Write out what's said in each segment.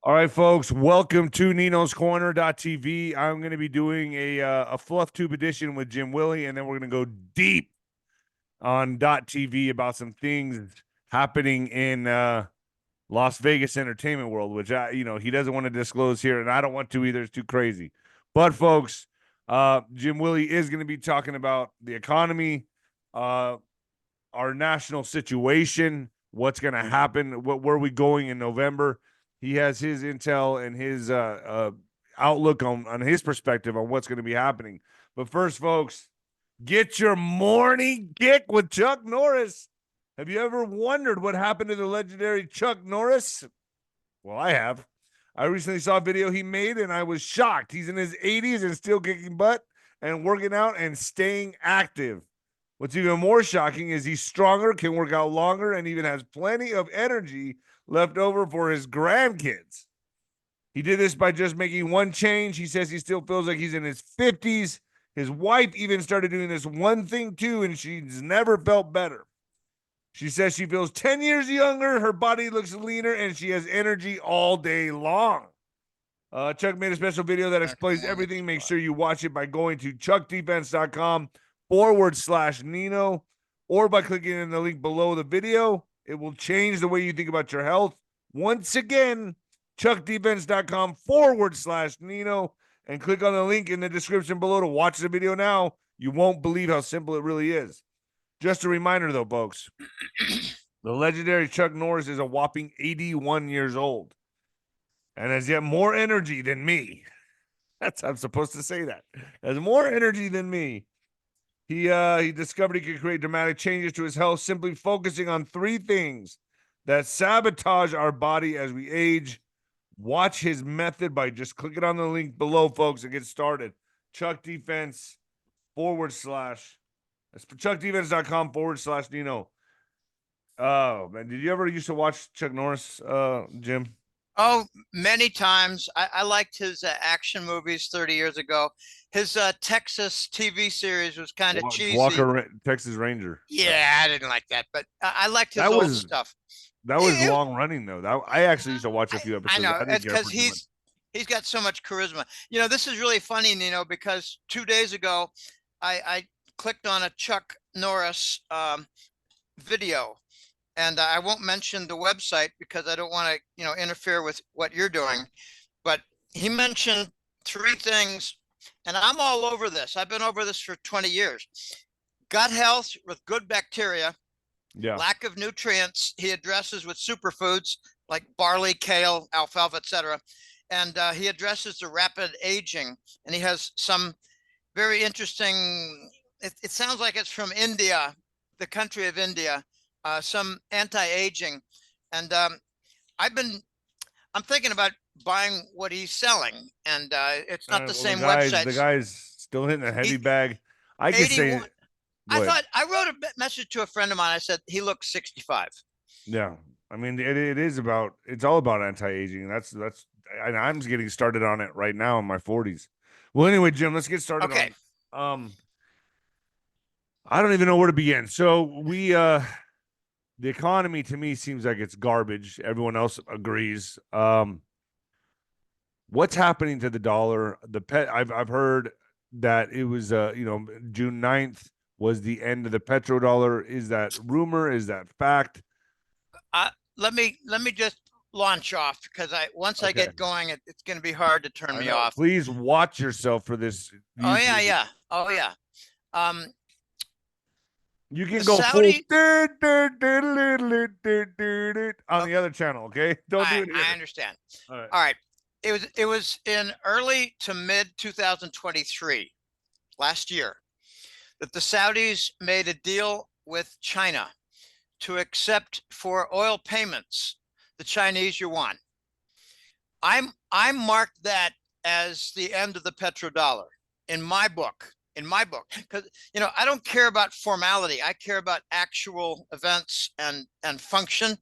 All right, folks, welcome to Nino's Corner.tv. I'm going to be doing a fluff tube edition with Jim Willie, and then we're going to go deep on .tv about some things happening in Las Vegas entertainment world, which he doesn't want to disclose here, and I don't want to either. It's too crazy. But folks, Jim Willie is going to be talking about the economy, our national situation, what's going to happen, where are we going in November. He has his intel and his outlook on his perspective on what's going to be happening. But first, folks, get your morning kick with Chuck Norris. Have you ever wondered what happened to the legendary Chuck Norris? Well, I have. I recently saw a video he made, and I was shocked. He's in his 80s and still kicking butt and working out and staying active. What's even more shocking is he's stronger, can work out longer, and even has plenty of energy left over for his grandkids. He did this by just making one change. He says he still feels like he's in his 50s. His wife even started doing this one thing too, and she's never felt better. She says she feels 10 years younger, her body looks leaner, and she has energy all day long. Chuck made a special video that explains everything. Make sure you watch it by going to chuckdefense.com/Nino or by clicking in the link below the video. It will change the way you think about your health. Once again, chuckdefense.com/Nino and click on the link in the description below to watch the video now. You won't believe how simple it really is. Just a reminder, though, folks, the legendary Chuck Norris is a whopping 81 years old and has yet more energy than me. I'm supposed to say that. Has more energy than me. He discovered he could create dramatic changes to his health simply focusing on three things that sabotage our body as we age. Watch his method by just clicking on the link below, folks, and get started. chuckdefense.com/Nino. Oh, man, did you ever used to watch Chuck Norris, Jim? Oh, many times. I liked his action movies 30 years ago. His Texas TV series was kind of cheesy. Walker, Texas Ranger. Yeah, I didn't like that, but I liked his old stuff. That was long running, though. I actually used to watch a few episodes. I know. It's because he's got so much charisma. You know, this is really funny, Nino, because 2 days ago, I clicked on a Chuck Norris video. And I won't mention the website because I don't want to, interfere with what you're doing. But he mentioned three things, and I'm all over this. I've been over this for 20 years. Gut health with good bacteria, lack of nutrients he addresses with superfoods like barley, kale, alfalfa, etc. And he addresses the rapid aging, and he has some very interesting, it sounds like it's from India, the country of India. Some anti-aging, and I'm thinking about buying what he's selling, and it's not the same website. The guy's still hitting a heavy bag. I could say. I thought I wrote a message to a friend of mine. I said he looks 65. Yeah, I mean it's all about anti-aging. That's and I'm getting started on it right now in my 40s. Well, anyway, Jim, let's get started. Okay. I don't even know where to begin. So the economy to me seems like it's garbage. Everyone else agrees. What's happening to the dollar? I've heard that it was June 9th was the end of the petrodollar. Is that rumor? Is that fact? Let me just launch off because once I get going, it's going to be hard to turn me off. Please watch yourself for this. Oh yeah. You can go Saudi full on the other channel, okay? Don't do it here. I understand. All right. It was in early to mid 2023, last year, that the Saudis made a deal with China to accept for oil payments the Chinese yuan. I marked that as the end of the petrodollar in my book. Because I don't care about formality. I care about actual events and function.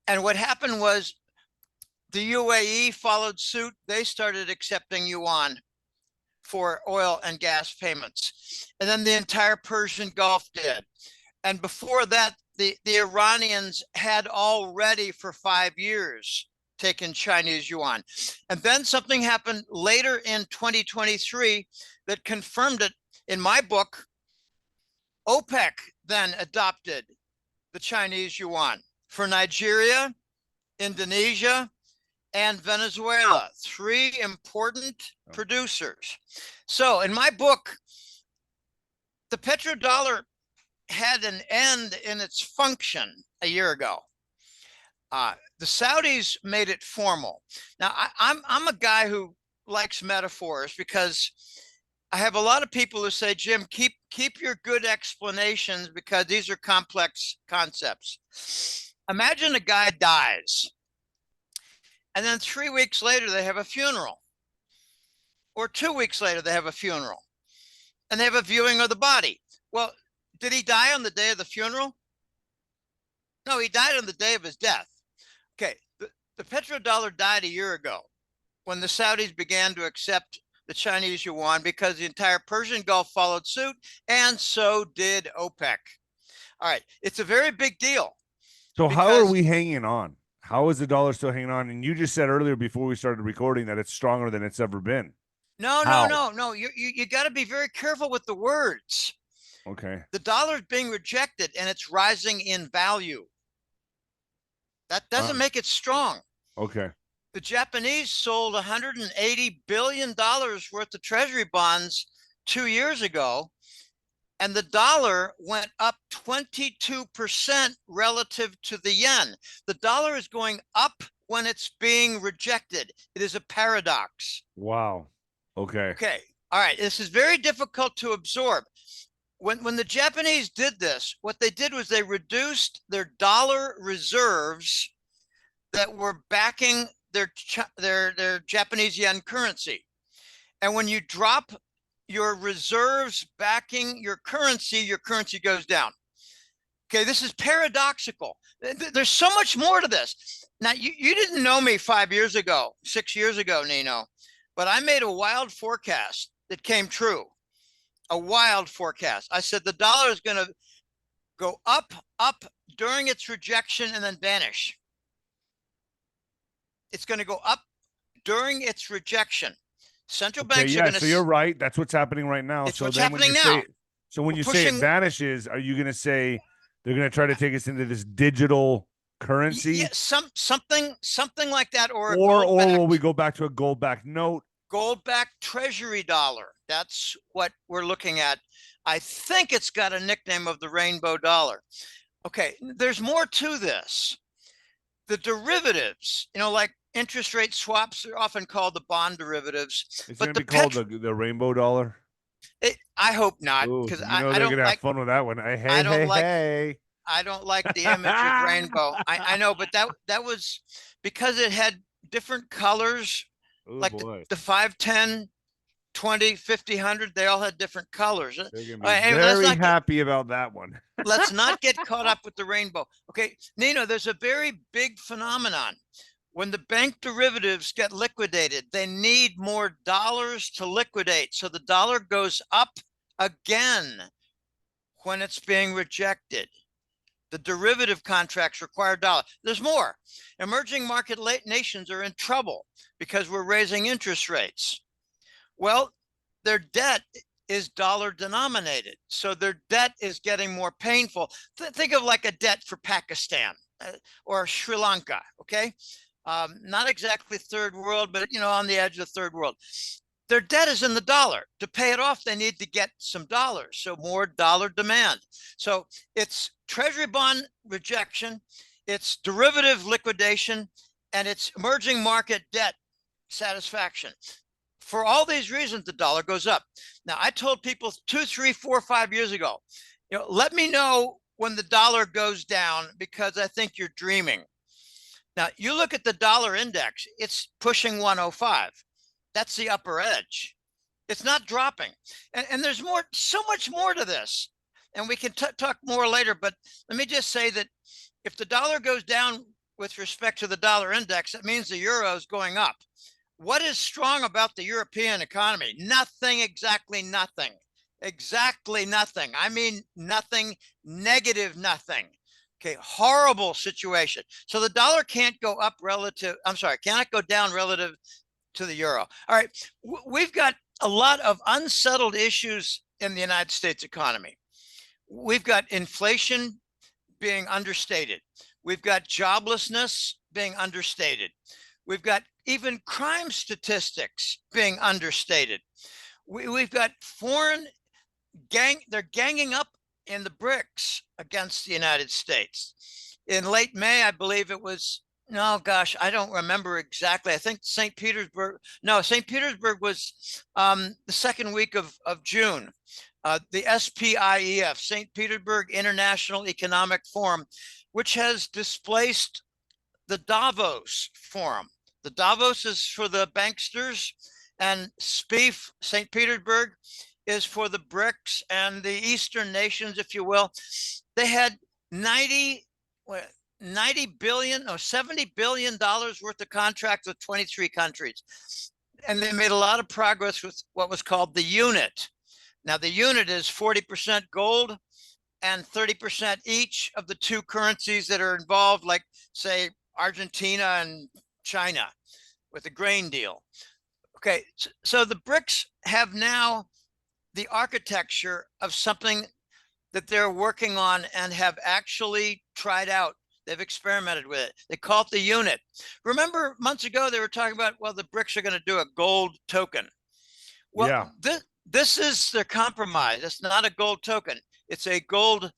And what happened was the UAE followed suit. They started accepting yuan for oil and gas payments, and then the entire Persian Gulf did. And before that, the Iranians had already for 5 years take in Chinese yuan. And then something happened later in 2023 that confirmed it. In my book, OPEC then adopted the Chinese yuan for Nigeria, Indonesia, and Venezuela, 3 important producers. So in my book, the petrodollar had an end in its function a year ago. The Saudis made it formal. Now, I'm a guy who likes metaphors because I have a lot of people who say, Jim, keep your good explanations because these are complex concepts. Imagine a guy dies, and then 3 weeks later, they have a funeral. Or 2 weeks later, they have a funeral. And they have a viewing of the body. Well, did he die on the day of the funeral? No, he died on the day of his death. Okay, the petrodollar died a year ago when the Saudis began to accept the Chinese yuan because the entire Persian Gulf followed suit, and so did OPEC. All right, it's a very big deal. So how are we hanging on? How is the dollar still hanging on? And you just said earlier before we started recording that it's stronger than it's ever been. No. You got to be very careful with the words. Okay. The dollar is being rejected and it's rising in value. That doesn't make it strong. Okay. The Japanese sold $180 billion worth of treasury bonds 2 years ago, and the dollar went up 22% relative to the yen. The dollar is going up when it's being rejected. It is a paradox. Wow. Okay. Okay. All right. This is very difficult to absorb. When the Japanese did this, what they did was they reduced their dollar reserves that were backing their Japanese yen currency. And when you drop your reserves backing your currency goes down. Okay, this is paradoxical. There's so much more to this. Now, you didn't know me 5 years ago, 6 years ago, Nino, but I made a wild forecast that came true. A wild forecast. I said the dollar is going to go up during its rejection and then vanish. It's going to go up during its rejection. Central banks are going to. So you're right. That's what's happening right now. It's what's happening now. So when you say it vanishes, are you going to say they're going to try to take us into this digital currency? Yeah, something like that, or will we go back to a gold-backed note? Gold-backed treasury dollar. That's what we're looking at. I think it's got a nickname of the rainbow dollar. Okay, there's more to this. The derivatives, like interest rate swaps are often called the bond derivatives. It's going to be called the rainbow dollar? I hope not, because I don't gonna have fun with that one. I don't like the image of rainbow. I know, but that was because it had different colors. Like the 5, 10, 20, 50, 100, they all had different colors. They're gonna be very happy about that one. Let's not get caught up with the rainbow. Okay, Nino, there's a very big phenomenon. When the bank derivatives get liquidated, they need more dollars to liquidate. So the dollar goes up again when it's being rejected. The derivative contracts require dollars. There's more. Emerging market nations are in trouble because we're raising interest rates. Well, their debt is dollar denominated. So their debt is getting more painful. Think of like a debt for Pakistan or Sri Lanka, okay? Not exactly third world, but on the edge of third world. Their debt is in the dollar. To pay it off, they need to get some dollars. So more dollar demand. So it's treasury bond rejection, it's derivative liquidation, and it's emerging market debt satisfaction. For all these reasons, the dollar goes up. Now, I told people 2, 3, 4, 5 years ago, let me know when the dollar goes down because I think you're dreaming. Now, you look at the dollar index, it's pushing 105. That's the upper edge. It's not dropping. And there's so much more to this. And we can talk more later, but let me just say that if the dollar goes down with respect to the dollar index, that means the euro is going up. What is strong about the European economy? Nothing, exactly nothing. Exactly nothing. I mean, nothing, negative nothing. Okay, horrible situation. So the dollar can't go up relative, I'm sorry, cannot go down relative to the euro. All right, we've got a lot of unsettled issues in the United States economy. We've got inflation being understated. We've got joblessness being understated. We've got even crime statistics being understated. We've got foreign they're ganging up in the BRICS against the United States. In late May, I believe it was, no, gosh, I don't remember exactly. I think St. Petersburg was the second week of June. The SPIEF, St. Petersburg International Economic Forum, which has displaced the Davos Forum. The Davos is for the banksters, and SPIEF, St. Petersburg, is for the BRICS and the Eastern nations, if you will. They had 90 billion or $70 billion worth of contracts with 23 countries. And they made a lot of progress with what was called the unit. Now, the unit is 40% gold and 30% each of the two currencies that are involved, like, say, Argentina and China with the grain deal. Okay, so the BRICS have now the architecture of something that they're working on and have actually tried out. They've experimented with it. They call it the unit. Remember months ago, they were talking about, well, the BRICS are going to do a gold token. Well, yeah. this is their compromise. It's not a gold token. It's a gold,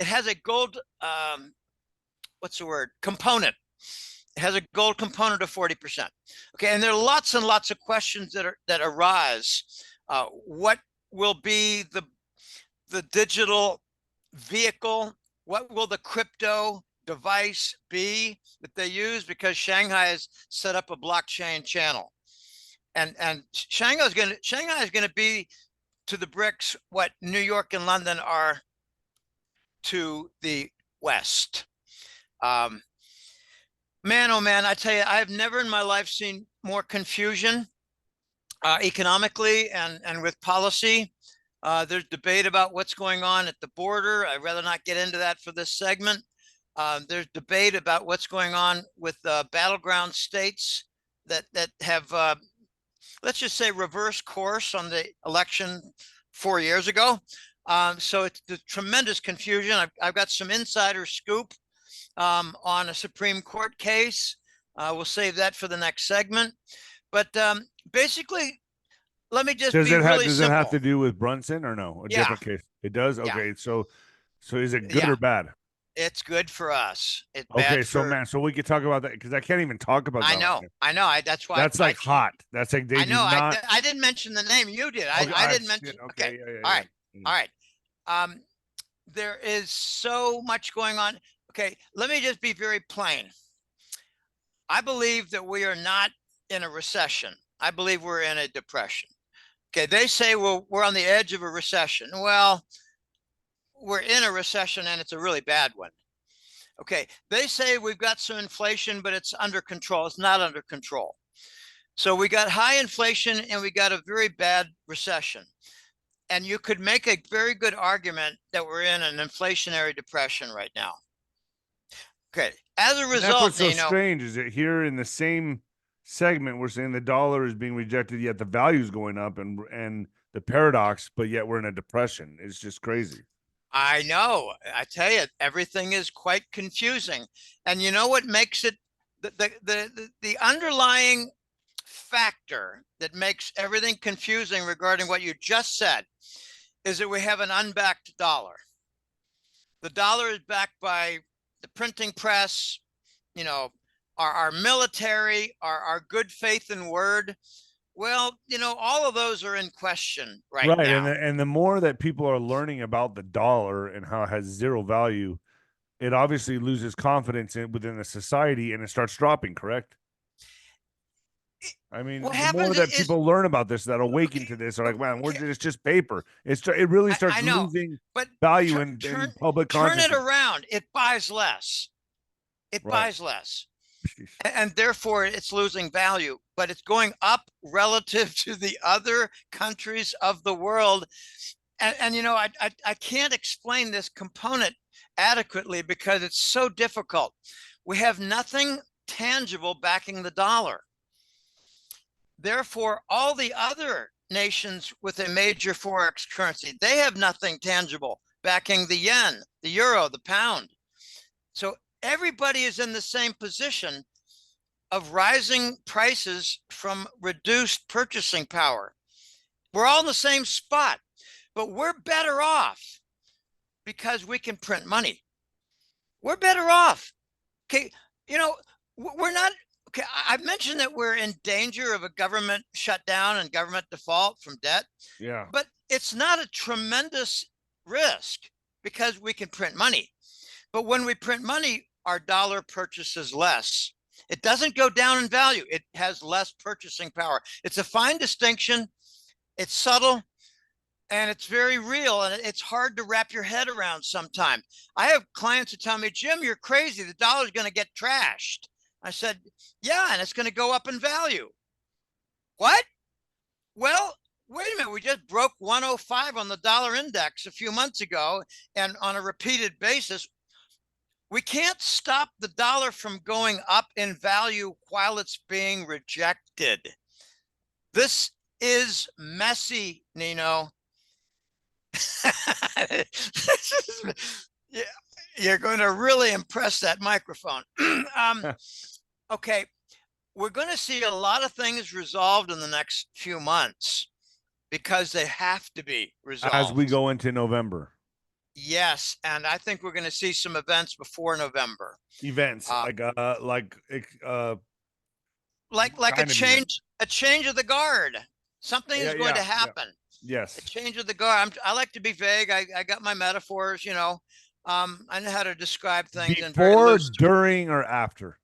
it has a gold, what's the word? Component. It has a gold component of 40%. Okay, and there are lots and lots of questions that arise. What will be the digital vehicle? What will the crypto device be that they use? Because Shanghai has set up a blockchain channel, and Shanghai is going to be to the BRICS what New York and London are to the West. Man, oh man, I tell you, I've never in my life seen more confusion economically and with policy. There's debate about what's going on at the border. I'd rather not get into that for this segment. There's debate about what's going on with battleground states that have, let's just say, reverse course on the election 4 years ago. So it's the tremendous confusion. I've got some insider scoop on a Supreme Court case. We'll save that for the next segment. But basically, let me just be really does simple. it have to do with Brunson or no? A different case. It does? Okay. Yeah. So is it good or bad? It's good for us. It's okay, bad so man, so we could talk about that because I can't even talk about that. I know. That's why that's like hot. That's like they I know. do not... I didn't mention the name. You did. Okay, I didn't mention. Okay. Yeah, all right. All right. There is so much going on. Okay, let me just be very plain. I believe that we are not in a recession. I believe we're in a depression. Okay, they say, well, we're on the edge of a recession. Well, we're in a recession and it's a really bad one. Okay, they say we've got some inflation, but it's under control. It's not under control. So we got high inflation and we got a very bad recession. And you could make a very good argument that we're in an inflationary depression right now. Okay, as a result, that's what's so strange is that here in the same segment, we're saying the dollar is being rejected, yet the value is going up, and the paradox, but yet we're in a depression. It's just crazy. I know. I tell you, everything is quite confusing. And you know what makes it, the underlying factor that makes everything confusing regarding what you just said is that we have an unbacked dollar. The dollar is backed by the printing press, you know, our military, our good faith and word. Well, you know, all of those are in question right now. And the more that people are learning about the dollar and how it has zero value, it obviously loses confidence within the society and it starts dropping, correct? I mean, the more that people learn about this, that awaken to this, are like, man, it's just paper. It really starts losing value in public consciousness. Turn it around. It buys less. It buys less. And therefore it's losing value, but it's going up relative to the other countries of the world. And you know, I can't explain this component adequately because it's so difficult. We have nothing tangible backing the dollar. Therefore, all the other nations with a major forex currency, they have nothing tangible backing the yen, the euro, the pound. So everybody is in the same position of rising prices from reduced purchasing power. We're all in the same spot, but we're better off because we can print money. We're better off. Okay, you know, we're not, okay, I've mentioned that we're in danger of a government shutdown and government default from debt. Yeah. But it's not a tremendous risk because we can print money. But when we print money, our dollar purchases less. It doesn't go down in value. It has less purchasing power. It's a fine distinction. It's subtle and it's very real. And it's hard to wrap your head around sometimes. I have clients who tell me, Jim, you're crazy. The dollar's going to get trashed. I said, yeah, and it's going to go up in value. What? Well, wait a minute. We just broke 105 on the dollar index a few months ago. And on a repeated basis, we can't stop the dollar from going up in value while it's being rejected. This is messy, Nino. Yeah, you're going to really impress that microphone. Okay, we're going to see a lot of things resolved in the next few months because they have to be resolved As we go into November. Yes, and I think we're going to see some events before November. Events like a change of the guard. Something is going to happen. Yes. A change of the guard. I like to be vague. I got my metaphors, you know. I know how to describe things before, during, or after.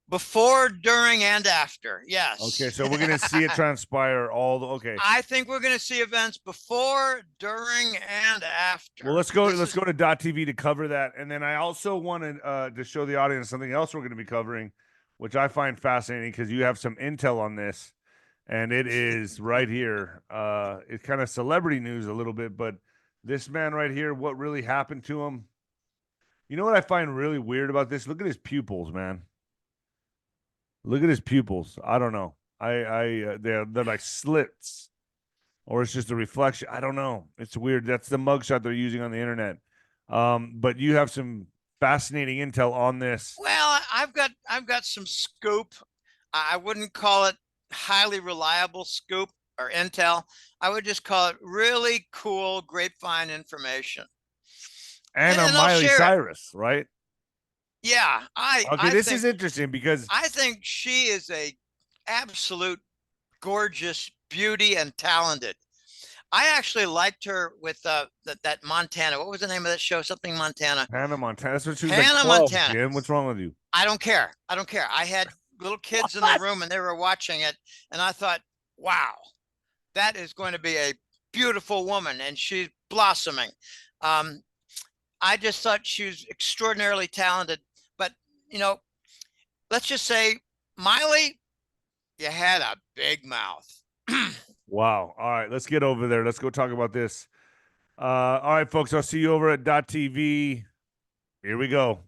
Before, during, and after. Yes. Okay, so we're going to see it transpire okay. I think we're going to see events before, during, and after. Well, let's go to .tv to cover that. And then I also wanted to show the audience something else we're going to be covering, which I find fascinating because you have some intel on this. And it is right here. It's kind of celebrity news a little bit, but this man right here, what really happened to him? You know what I find really weird about this? Look at his pupils, man. Look at his pupils. I don't know. They're like slits, or it's just a reflection. I don't know. It's weird. That's the mugshot they're using on the internet. But you have some fascinating intel on this. Well, I've got some scoop. I wouldn't call it highly reliable scoop or intel. I would just call it really cool grapevine information. And on Miley Cyrus, right? Yeah, this is interesting because I think she is a absolute gorgeous beauty and talented. I actually liked her with that Montana. What was the name of that show? Something Montana. Hannah Montana. That's what she was Hannah like 12, Montana. Jim. What's wrong with you? I don't care. I don't care. I had little kids in the room and they were watching it, and I thought, wow, that is going to be a beautiful woman, and she's blossoming. I just thought she was extraordinarily talented. But, you know, let's just say, Miley, you had a big mouth. Wow. All right, let's get over there. Let's go talk about this. All right, folks, I'll see you over at .tv. Here we go.